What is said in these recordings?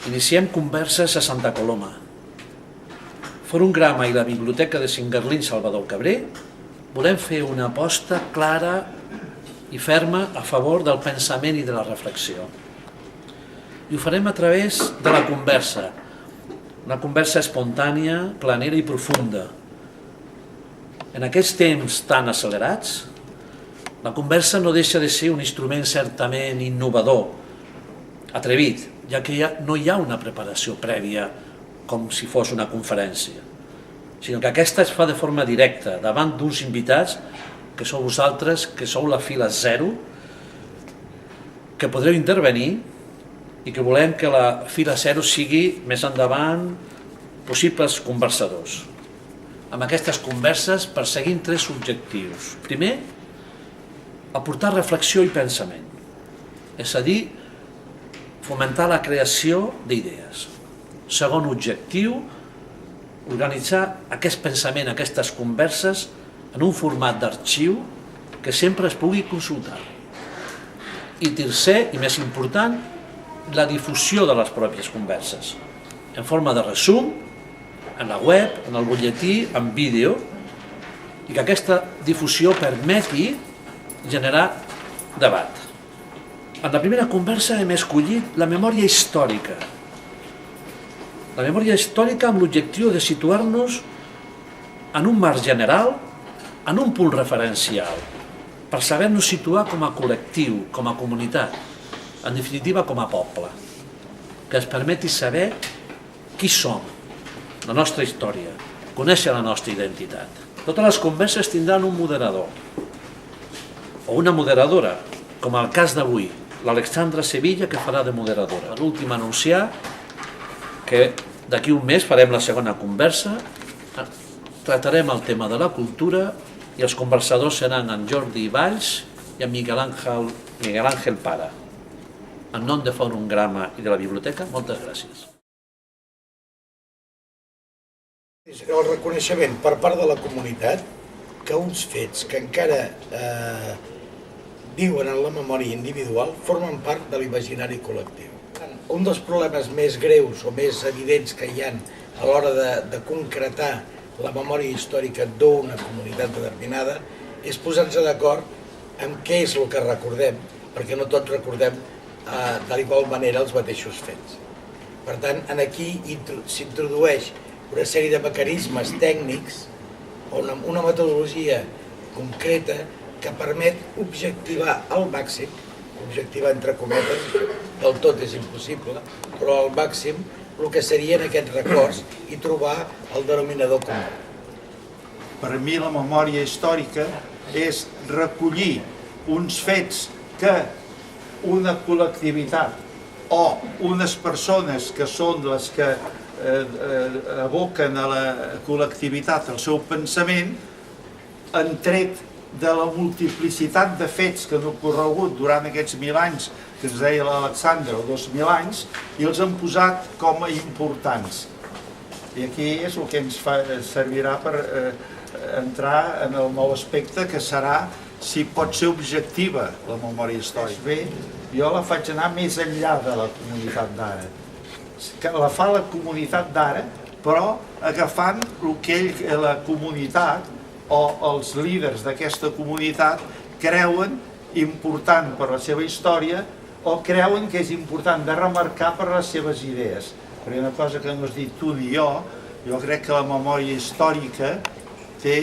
Iniciem converses a Santa Coloma. Fòrum Grama i la Biblioteca de Singarlín Salvador Cabré volem fer una aposta clara i ferma a favor del pensament i de la reflexió. I ho farem a través de la conversa, una conversa espontània, planera i profunda. En aquests temps tan accelerats, la conversa no deixa de ser un instrument certament innovador, atrevit, ja que no hi ha una preparació prèvia com si fos una conferència, sinó que aquesta es fa de forma directa, davant d'uns invitats que sou vosaltres, que sou la fila zero, que podreu intervenir i que volem que la fila zero sigui més endavant possibles conversadors. Amb aquestes converses perseguim tres objectius. Primer, aportar reflexió i pensament, és a dir, fomentar la creació d'idees. Segon objectiu, organitzar aquest pensament, aquestes converses, en un format d'arxiu que sempre es pugui consultar. I tercer, i més important, la difusió de les pròpies converses, en forma de resum, en la web, en el butlletí, en vídeo, i que aquesta difusió permeti generar debat. En la primera conversa hem escollit la memòria històrica. La memòria històrica amb l'objectiu de situar-nos en un marc general, en un punt referencial, per saber-nos situar com a col·lectiu, com a comunitat, en definitiva com a poble, que ens permeti saber qui som, la nostra història, conèixer la nostra identitat. Totes les converses tindran un moderador o una moderadora, com el cas d'avui, l'Alexandra Sevilla, que farà de moderadora. Per últim, anunciar que d'aquí un mes farem la segona conversa, tratarem el tema de la cultura i els conversadors seran en Jordi Valls i en Miguel Ángel Para. En nom de Fòrum Grama i de la Biblioteca, moltes gràcies. El reconeixement per part de la comunitat que uns fets que encara viuen en la memòria individual formen part de l'imaginari col·lectiu. Un dels problemes més greus o més evidents que hi ha a l'hora de concretar la memòria històrica d'una comunitat determinada és posar-nos d'acord en què és el que recordem, perquè no tots recordem de l'igual manera els mateixos fets. Per tant, aquí s'introdueix una sèrie de mecanismes tècnics o una metodologia concreta que permet objectivar al màxim, objectivar entre cometes, del tot és impossible, però al màxim el que serien aquests records i trobar el denominador comú. Per mi la memòria històrica és recollir uns fets que una col·lectivitat o unes persones que són les que aboquen a la col·lectivitat el seu pensament han tret de la multiplicitat de fets que han ocorregut durant aquests 1000 anys, que ens deia l'Alexandre, o 2000 anys, i els han posat com a importants. I aquí és el que ens servirà per entrar en el nou aspecte que serà si pot ser objectiva la memòria històrica. Bé, jo la faig anar més enllà de la comunitat d'ara. La fa la comunitat d'ara, però agafant el que la comunitat o els líders d'aquesta comunitat creuen important per la seva història o creuen que és important de remarcar per les seves idees. Perquè una cosa que no has dit tu ni jo crec que la memòria històrica té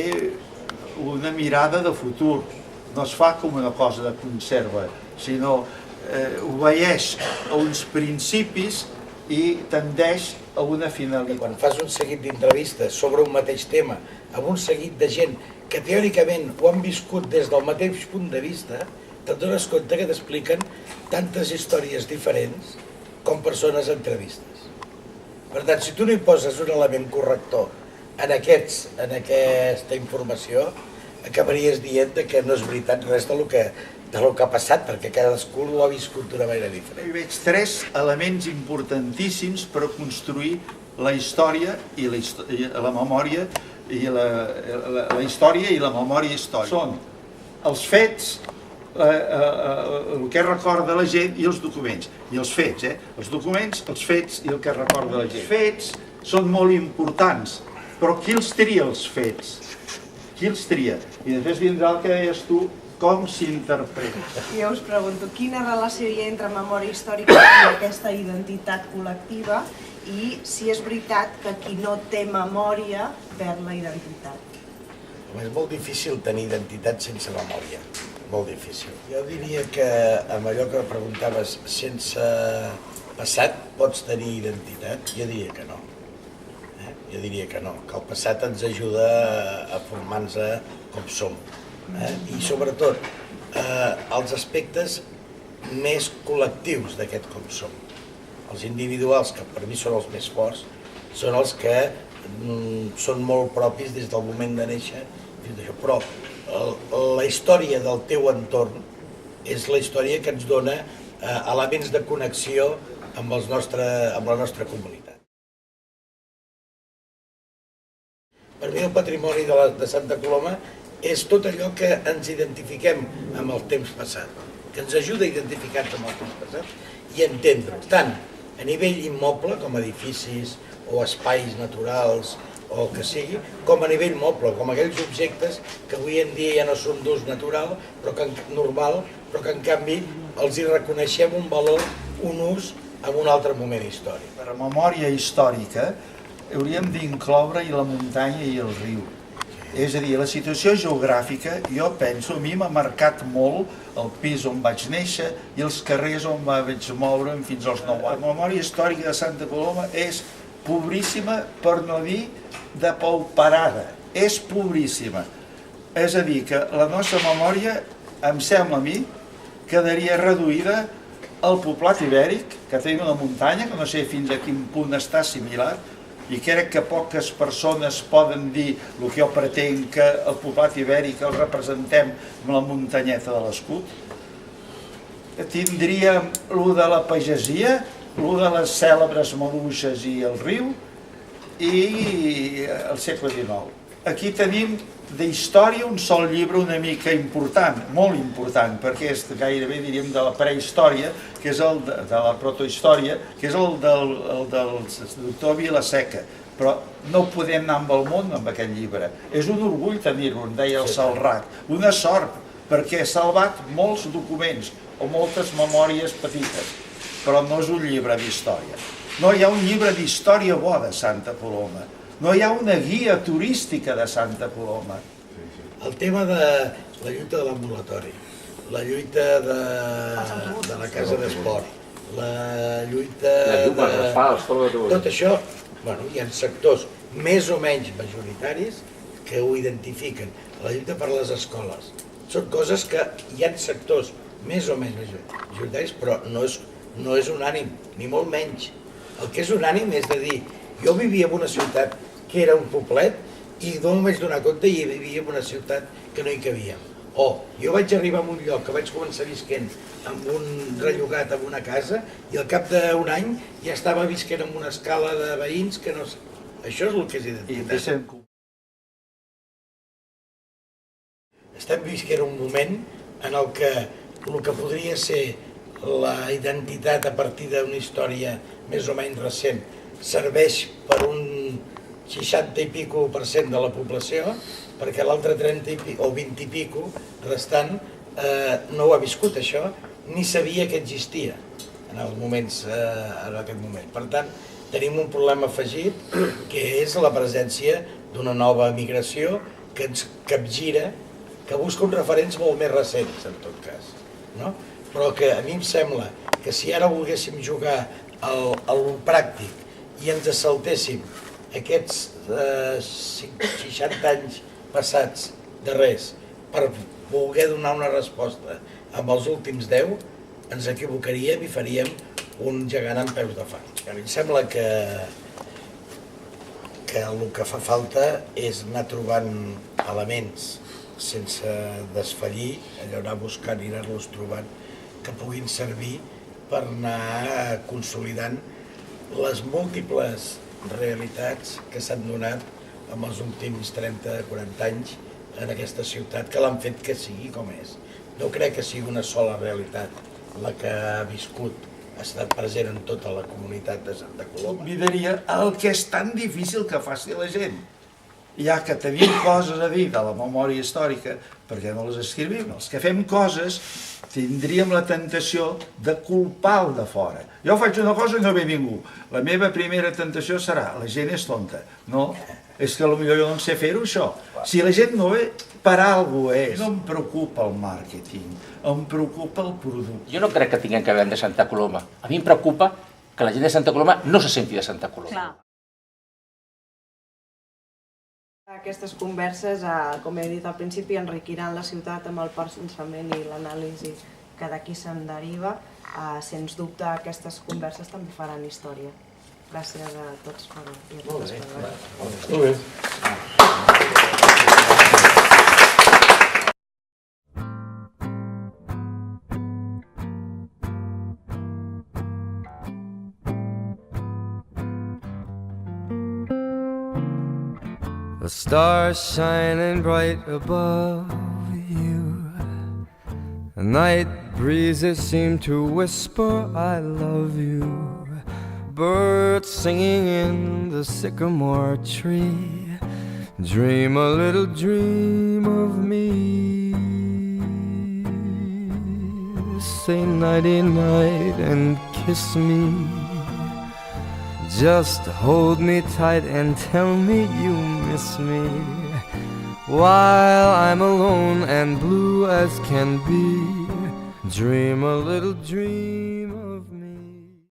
una mirada de futur. No es fa com una cosa de conserva, sinó obeeix a uns principis i tendeix a una finalitat. Quan fas un seguit d'entrevistes sobre un mateix tema amb un seguit de gent que teòricament ho han viscut des del mateix punt de vista, t'adones compte que t'expliquen tantes històries diferents com persones entrevistes. Per tant, si tu no hi poses un element corrector en aquesta informació, acabaries dient que no és veritat res del que ha passat, perquè cadascú ho ha viscut d'una manera diferent. Hi veig tres elements importantíssims per construir la història i la memòria i la història i la memòria històrica. Són els fets, el que recorda la gent i els documents, i els fets, els documents, els fets i el que recorda la gent. Els fets són molt importants, però qui els tria els fets? Qui els tria? I després vindrà el que deies tu, com s'interpreta. Jo us pregunto, quina relació hi ha entre memòria històrica i aquesta identitat col·lectiva i si és veritat que qui no té memòria perd la identitat? És molt difícil tenir identitat sense memòria, molt difícil. Jo diria que amb allò que preguntaves, sense passat pots tenir identitat? Jo diria que no. Jo diria que no, que el passat ens ajuda a formar-nos com som. I sobretot els aspectes més col·lectius d'aquest com som. Els individuals, que per mi són els més forts, són els que són molt propis des del moment de néixer fins d'això. Però la història del teu entorn és la història que ens dona elements de connexió amb la nostra comunitat. Per mi el patrimoni de Santa Coloma és tot allò que ens identifiquem amb el temps passat, que ens ajuda a identificar-nos amb el temps passat i entendre-ho, tant a nivell immoble, com edificis o espais naturals o el que sigui, com a nivell moble, com aquells objectes que avui en dia ja no són d'ús natural, normal, però que en canvi els hi reconeixem un valor, un ús en un altre moment històric. Per a memòria històrica hauríem d'incloure-hi la muntanya i el riu. És a dir, la situació geogràfica, jo penso, a mi m'ha marcat molt el pis on vaig néixer i els carrers on vaig moure'm fins als 9 anys. La memòria històrica de Santa Coloma és pobríssima, per no dir de pauperada. És pobríssima. És a dir, que la nostra memòria, em sembla a mi, quedaria reduïda al poblat ibèric, que tenim una muntanya, que no sé fins a quin punt està similar, i crec que poques persones poden dir el que jo pretenc, que el poblat ibèric el representem amb la muntanyeta de l'escut. Tindríem el de la pagesia, el de les cèlebres maduixes i el riu, i el segle XIX. Aquí tenim d'història un sol llibre una mica important, molt important, perquè és gairebé, diríem, de la prehistòria, que és el de la protohistòria, que és el del doctor Vilaseca. Però no podem anar amb el món amb aquest llibre. És un orgull tenir-lo, en deia el Salrat. Una sort, perquè ha salvat molts documents o moltes memòries petites, però no és un llibre d'història. No hi ha un llibre d'història bo de Santa Coloma. No hi ha una guia turística de Santa Coloma. El tema de la lluita de l'ambulatori, la lluita de la casa d'esport, la lluita de... Tot això, hi ha sectors més o menys majoritaris que ho identifiquen. La lluita per les escoles. Són coses que hi ha sectors més o menys majoritaris, però no és unànim, ni molt menys. El que és unànim és de dir, jo vivia en una ciutat que era un poblet i no em vaig donar compte i vivia en una ciutat que no hi cabia. O jo vaig arribar a un lloc que vaig començar visquent amb un rellogat en una casa i al cap d'un any ja estava visquent amb una escala de veïns que no... Això és el que és identitat. Estem visquent un moment en el que podria ser la identitat a partir d'una història més o menys recent serveix per un 60 i pico % de la població, perquè l'altre 30 o 20 i pico restant no ho ha viscut això, ni sabia que existia en aquest moment. Per tant, tenim un problema afegit, que és la presència d'una nova migració que ens capgira, que busca uns referents molt més recents, en tot cas. Però que a mi em sembla que si ara volguéssim jugar al pràctic i ens saltéssim aquests 60 anys passats de res per voler donar una resposta amb els últims 10, ens equivocaríem i faríem un gegant amb peus de fang. A mi em sembla que el que fa falta és anar trobant elements sense desfallir, allò anar buscant i anar-los trobant, que puguin servir per anar consolidant les múltiples realitats que s'han donat en els últims 30-40 anys en aquesta ciutat, que l'han fet que sigui com és. no crec que sigui una sola realitat la que ha viscut, ha estat present en tota la comunitat de Santa Coloma. Convidaria el que és tan difícil que faci la gent. Ja que tenim coses a dir de la memòria històrica, per què no les escrivim? Els que fem coses tindríem la tentació de culpar el de fora. Jo faig una cosa i no ve ningú. La meva primera tentació serà, la gent és tonta. No, és que potser jo no sé fer-ho, això. Si la gent no ve, per alguna cosa és. No em preocupa el màrqueting, em preocupa el producte. Jo no crec que tinguem que vendre Santa Coloma. A mi em preocupa que la gent de Santa Coloma no se senti de Santa Coloma. Clar. Aquestes converses, com he dit al principi, enriquiran la ciutat amb el pensament i l'anàlisi que d'aquí se'n deriva. Sens dubte, aquestes converses també faran història. Gràcies a tots per venir. Molt bé. A star shining bright above you. A night breezes seem to whisper I love you. Birds singing in the sycamore tree. Dream a little dream of me. Say nighty-night and kiss me. Just hold me tight and tell me you miss me. While I'm alone and blue as can be, dream a little dream.